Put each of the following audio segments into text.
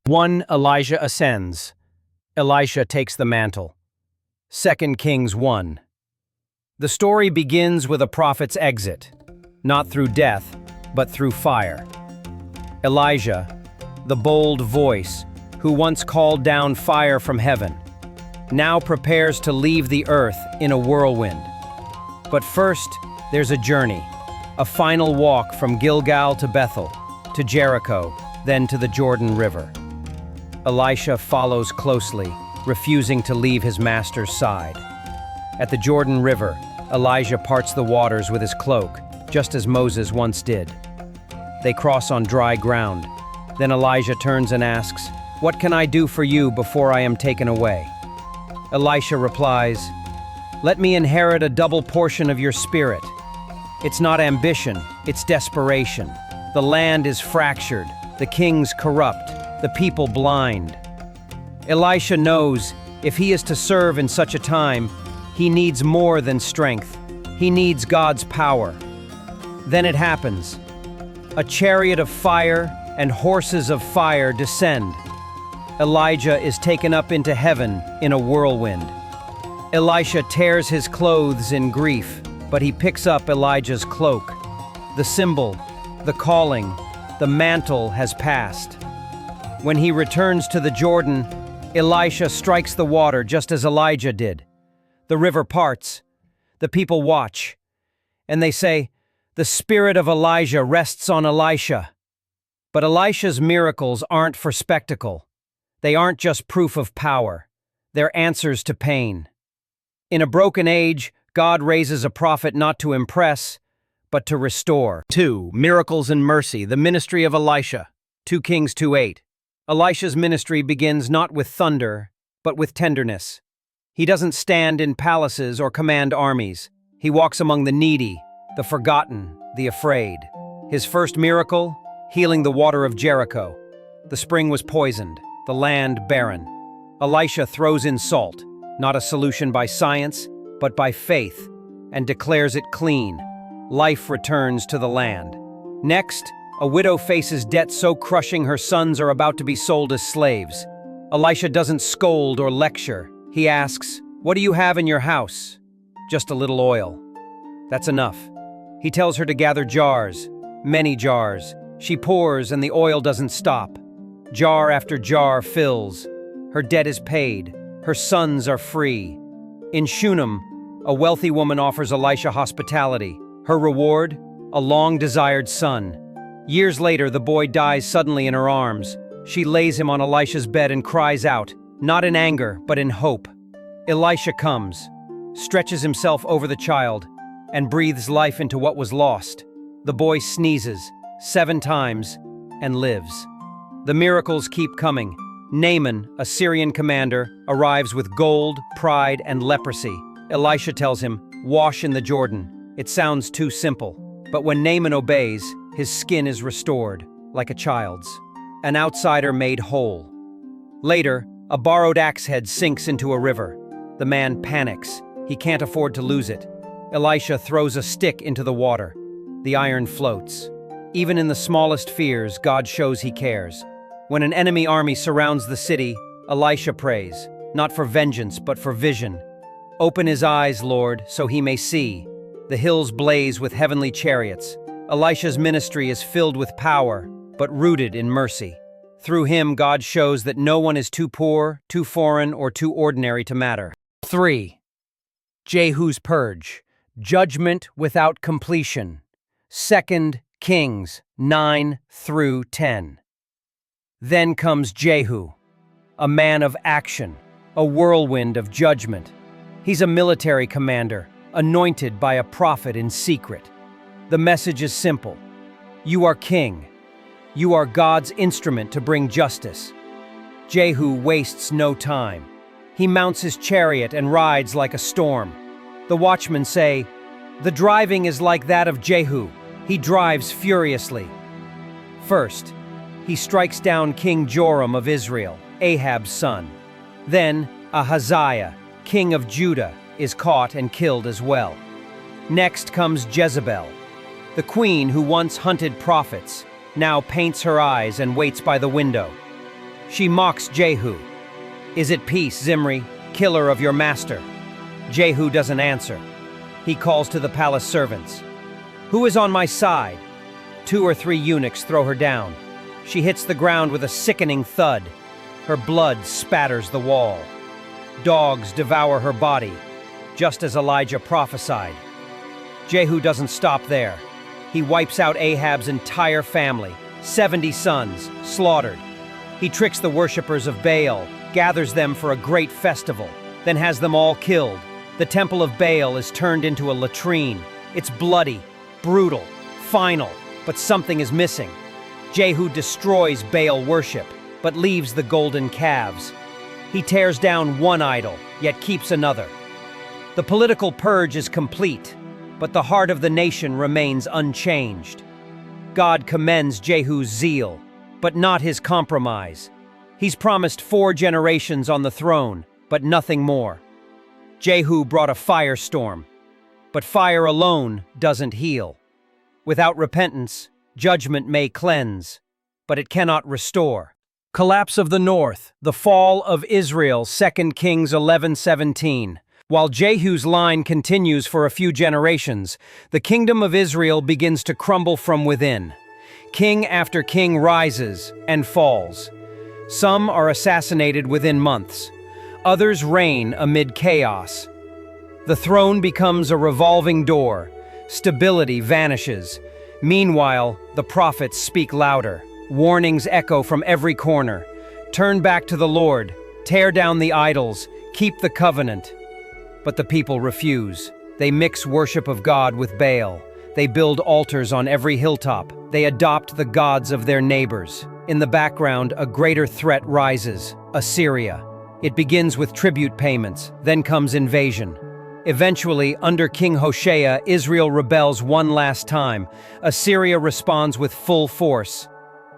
1. Elijah ascends. Elisha takes the mantle. 2 Kings 1. The story begins with a prophet's exit, not through death, but through fire. Elijah, the bold voice who once called down fire from heaven, now prepares to leave the earth in a whirlwind. But first, there's a journey, a final walk from Gilgal to Bethel, to Jericho, then to the Jordan River. Elisha follows closely, refusing to leave his master's side. At the Jordan River, Elijah parts the waters with his cloak, just as Moses once did. They cross on dry ground. Then Elijah turns and asks, "What can I do for you before I am taken away?" Elisha replies, "Let me inherit a double portion of your spirit." It's not ambition, it's desperation. The land is fractured, the kings corrupt, the people blind. Elisha knows if he is to serve in such a time, he needs more than strength. He needs God's power. Then it happens. A chariot of fire and horses of fire descend. Elijah is taken up into heaven in a whirlwind. Elisha tears his clothes in grief, but he picks up Elijah's cloak. The symbol, the calling, the mantle has passed. When he returns to the Jordan, Elisha strikes the water just as Elijah did. The river parts. The people watch. And they say, "The spirit of Elijah rests on Elisha." But Elisha's miracles aren't for spectacle. They aren't just proof of power. They're answers to pain. In a broken age, God raises a prophet not to impress, but to restore. 2. Miracles and mercy, the ministry of Elisha. 2 Kings 2:8. Elisha's ministry begins not with thunder, but with tenderness. He doesn't stand in palaces or command armies. He walks among the needy, the forgotten, the afraid. His first miracle? Healing the water of Jericho. The spring was poisoned, the land barren. Elisha throws in salt, not a solution by science, but by faith, and declares it clean. Life returns to the land. Next, a widow faces debt so crushing her sons are about to be sold as slaves. Elisha doesn't scold or lecture. He asks, "What do you have in your house?" "Just a little oil." That's enough. He tells her to gather jars, many jars. She pours and the oil doesn't stop. Jar after jar fills. Her debt is paid. Her sons are free. In Shunem, a wealthy woman offers Elisha hospitality. Her reward? A long-desired son. Years later, the boy dies suddenly in her arms. She lays him on Elisha's bed and cries out, not in anger, but in hope. Elisha comes, stretches himself over the child, and breathes life into what was lost. The boy sneezes 7 times and lives. The miracles keep coming. Naaman, a Syrian commander, arrives with gold, pride, and leprosy. Elisha tells him, "Wash in the Jordan." It sounds too simple. But when Naaman obeys, his skin is restored, like a child's. An outsider made whole. Later, a borrowed axe head sinks into a river. The man panics. He can't afford to lose it. Elisha throws a stick into the water. The iron floats. Even in the smallest fears, God shows he cares. When an enemy army surrounds the city, Elisha prays, not for vengeance, but for vision. "Open his eyes, Lord, so he may see." The hills blaze with heavenly chariots. Elisha's ministry is filled with power, but rooted in mercy. Through him, God shows that no one is too poor, too foreign, or too ordinary to matter. 3. Jehu's purge, judgment without completion. 2 Kings 9 through 10. Then comes Jehu, a man of action, a whirlwind of judgment. He's a military commander, anointed by a prophet in secret. The message is simple. You are king. You are God's instrument to bring justice. Jehu wastes no time. He mounts his chariot and rides like a storm. The watchmen say, "The driving is like that of Jehu. He drives furiously." First, he strikes down King Joram of Israel, Ahab's son. Then, Ahaziah, king of Judah, is caught and killed as well. Next comes Jezebel, the queen who once hunted prophets, now paints her eyes and waits by the window. She mocks Jehu. "Is it peace, Zimri, killer of your master?" Jehu doesn't answer. He calls to the palace servants. "Who is on my side?" 2 or 3 eunuchs throw her down. She hits the ground with a sickening thud. Her blood spatters the wall. Dogs devour her body, just as Elijah prophesied. Jehu doesn't stop there. He wipes out Ahab's entire family, 70 sons, slaughtered. He tricks the worshippers of Baal, gathers them for a great festival, then has them all killed. The temple of Baal is turned into a latrine. It's bloody, brutal, final, but something is missing. Jehu destroys Baal worship, but leaves the golden calves. He tears down one idol, yet keeps another. The political purge is complete, but the heart of the nation remains unchanged. God commends Jehu's zeal, but not his compromise. He's promised 4 generations on the throne, but nothing more. Jehu brought a firestorm, but fire alone doesn't heal. Without repentance, judgment may cleanse, but it cannot restore. Collapse of the North, the fall of Israel, 2 Kings 11:17. While Jehu's line continues for a few generations, the kingdom of Israel begins to crumble from within. King after king rises and falls. Some are assassinated within months. Others reign amid chaos. The throne becomes a revolving door. Stability vanishes. Meanwhile, the prophets speak louder. Warnings echo from every corner. Turn back to the Lord. Tear down the idols. Keep the covenant. But the people refuse. They mix worship of God with Baal. They build altars on every hilltop. They adopt the gods of their neighbors. In the background, a greater threat rises: Assyria. It begins with tribute payments, then comes invasion. Eventually, under King Hoshea, Israel rebels one last time. Assyria responds with full force.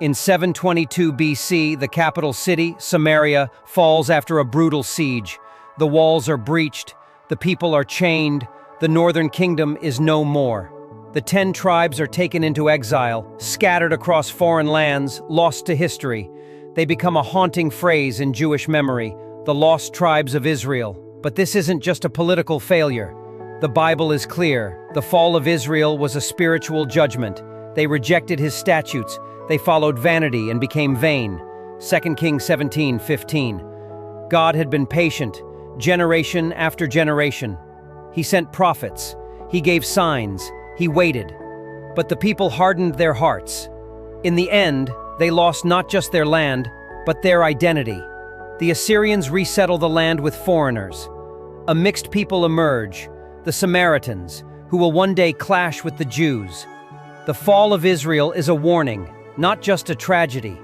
In 722 BC, the capital city, Samaria, falls after a brutal siege. The walls are breached, the people are chained, the northern kingdom is no more. The 10 tribes are taken into exile, scattered across foreign lands, lost to history. They become a haunting phrase in Jewish memory, the lost tribes of Israel. But this isn't just a political failure. The Bible is clear. The fall of Israel was a spiritual judgment. They rejected his statutes. They followed vanity and became vain. 2 Kings 17:15. God had been patient, generation after generation. He sent prophets. He gave signs. He waited. But the people hardened their hearts. In the end, they lost not just their land, but their identity. The Assyrians resettle the land with foreigners. A mixed people emerge, the Samaritans, who will one day clash with the Jews. The fall of Israel is a warning, not just a tragedy.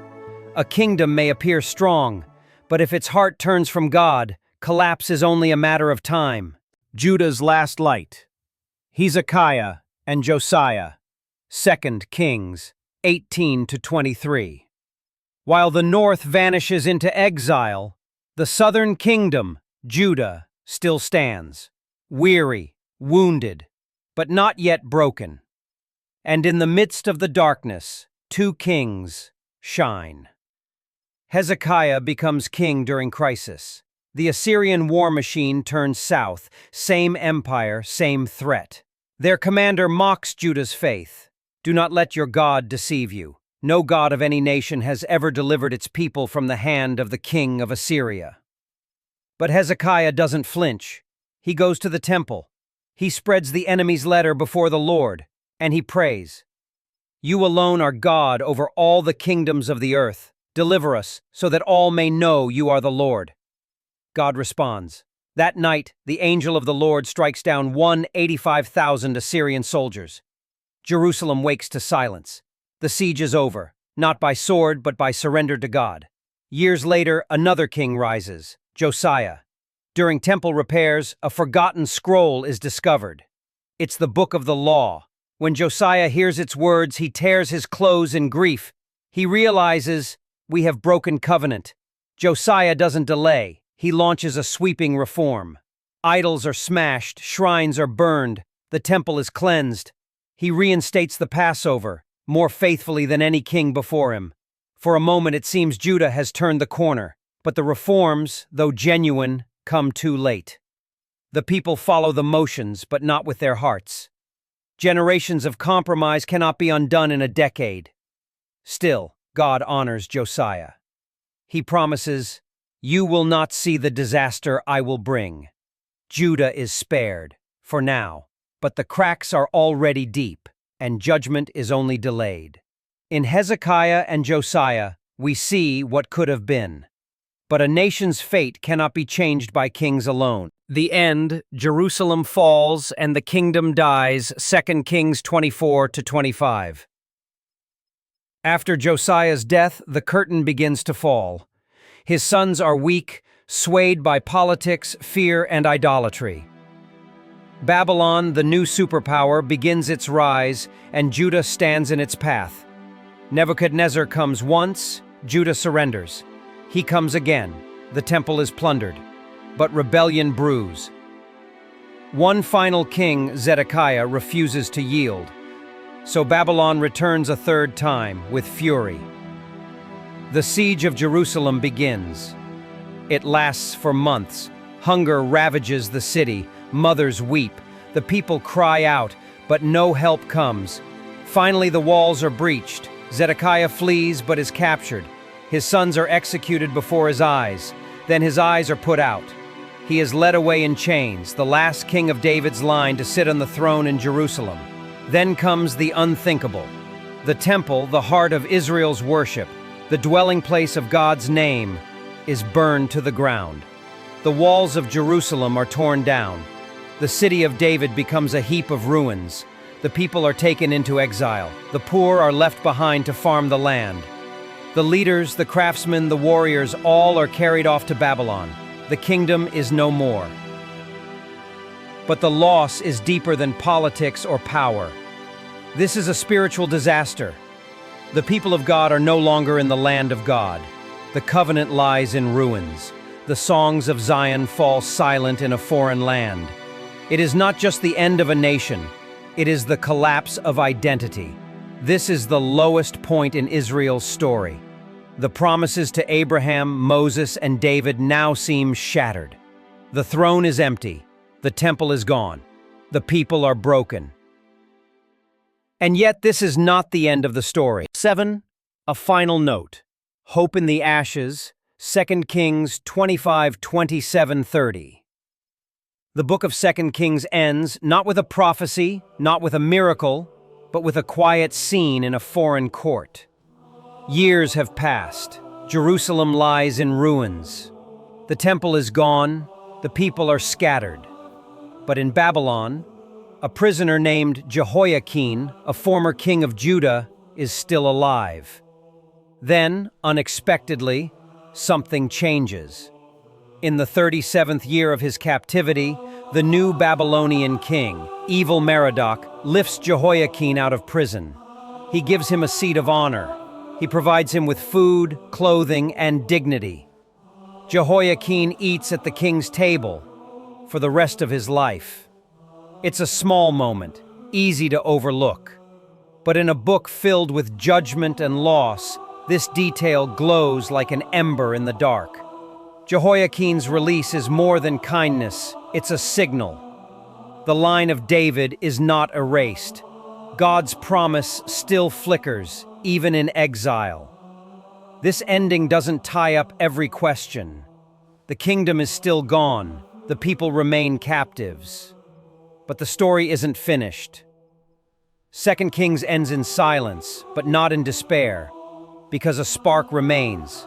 A kingdom may appear strong, but if its heart turns from God, collapse is only a matter of time. Judah's last light. Hezekiah and Josiah, 2 Kings 18-23. While the north vanishes into exile, the southern kingdom, Judah, still stands, weary, wounded, but not yet broken. And in the midst of the darkness, 2 kings shine. Hezekiah becomes king during crisis. The Assyrian war machine turns south, same empire, same threat. Their commander mocks Judah's faith. Do not let your God deceive you. No god of any nation has ever delivered its people from the hand of the king of Assyria. But Hezekiah doesn't flinch. He goes to the temple. He spreads the enemy's letter before the Lord, and he prays. You alone are God over all the kingdoms of the earth. Deliver us, so that all may know you are the Lord. God responds. That night, the angel of the Lord strikes down 185,000 Assyrian soldiers. Jerusalem wakes to silence. The siege is over, not by sword, but by surrender to God. Years later, another king rises, Josiah. During temple repairs, a forgotten scroll is discovered. It's the book of the law. When Josiah hears its words, he tears his clothes in grief. He realizes, we have broken covenant. Josiah doesn't delay. He launches a sweeping reform. Idols are smashed, shrines are burned, the temple is cleansed. He reinstates the Passover, more faithfully than any king before him. For a moment it seems Judah has turned the corner, but the reforms, though genuine, come too late. The people follow the motions, but not with their hearts. Generations of compromise cannot be undone in a decade. Still, God honors Josiah. He promises, "You will not see the disaster I will bring." Judah is spared, for now, but the cracks are already deep, and judgment is only delayed. In Hezekiah and Josiah, we see what could have been. But a nation's fate cannot be changed by kings alone. The end, Jerusalem falls and the kingdom dies, 2 Kings 24-25. After Josiah's death, the curtain begins to fall. His sons are weak, swayed by politics, fear, and idolatry. Babylon, the new superpower, begins its rise, and Judah stands in its path. Nebuchadnezzar comes once, Judah surrenders. He comes again, the temple is plundered, but rebellion brews. One final king, Zedekiah, refuses to yield, so Babylon returns a third time with fury. The siege of Jerusalem begins. It lasts for months. Hunger ravages the city, mothers weep, the people cry out, but no help comes. Finally, the walls are breached. Zedekiah flees but is captured. His sons are executed before his eyes. Then his eyes are put out. He is led away in chains, the last king of David's line to sit on the throne in Jerusalem. Then comes the unthinkable. The temple, the heart of Israel's worship, the dwelling place of God's name, is burned to the ground. The walls of Jerusalem are torn down. The city of David becomes a heap of ruins. The people are taken into exile. The poor are left behind to farm the land. The leaders, the craftsmen, the warriors, all are carried off to Babylon. The kingdom is no more. But the loss is deeper than politics or power. This is a spiritual disaster. The people of God are no longer in the land of God. The covenant lies in ruins. The songs of Zion fall silent in a foreign land. It is not just the end of a nation. It is the collapse of identity. This is the lowest point in Israel's story. The promises to Abraham, Moses, and David now seem shattered. The throne is empty. The temple is gone. The people are broken. And yet this is not the end of the story. 7. A final note. Hope in the ashes, 2 Kings 25-27-30. The book of 2 Kings ends not with a prophecy, not with a miracle, but with a quiet scene in a foreign court. Years have passed. Jerusalem lies in ruins. The temple is gone. The people are scattered. But in Babylon, a prisoner named Jehoiakim, a former king of Judah, is still alive. Then, unexpectedly, something changes. In the 37th year of his captivity, the new Babylonian king, evil Merodach, lifts Jehoiakim out of prison. He gives him a seat of honor. He provides him with food, clothing, and dignity. Jehoiakim eats at the king's table for the rest of his life. It's a small moment, easy to overlook. But in a book filled with judgment and loss, this detail glows like an ember in the dark. Jehoiakim's release is more than kindness, it's a signal. The line of David is not erased. God's promise still flickers, even in exile. This ending doesn't tie up every question. The kingdom is still gone, the people remain captives. But the story isn't finished. 2 Kings ends in silence, but not in despair, because a spark remains.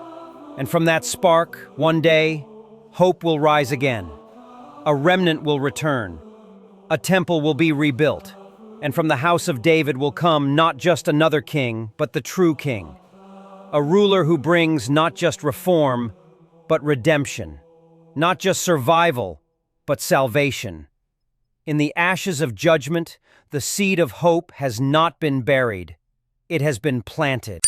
And from that spark, one day, hope will rise again. A remnant will return. A temple will be rebuilt. And from the house of David will come not just another king, but the true king. A ruler who brings not just reform, but redemption. Not just survival, but salvation. In the ashes of judgment, the seed of hope has not been buried. It has been planted.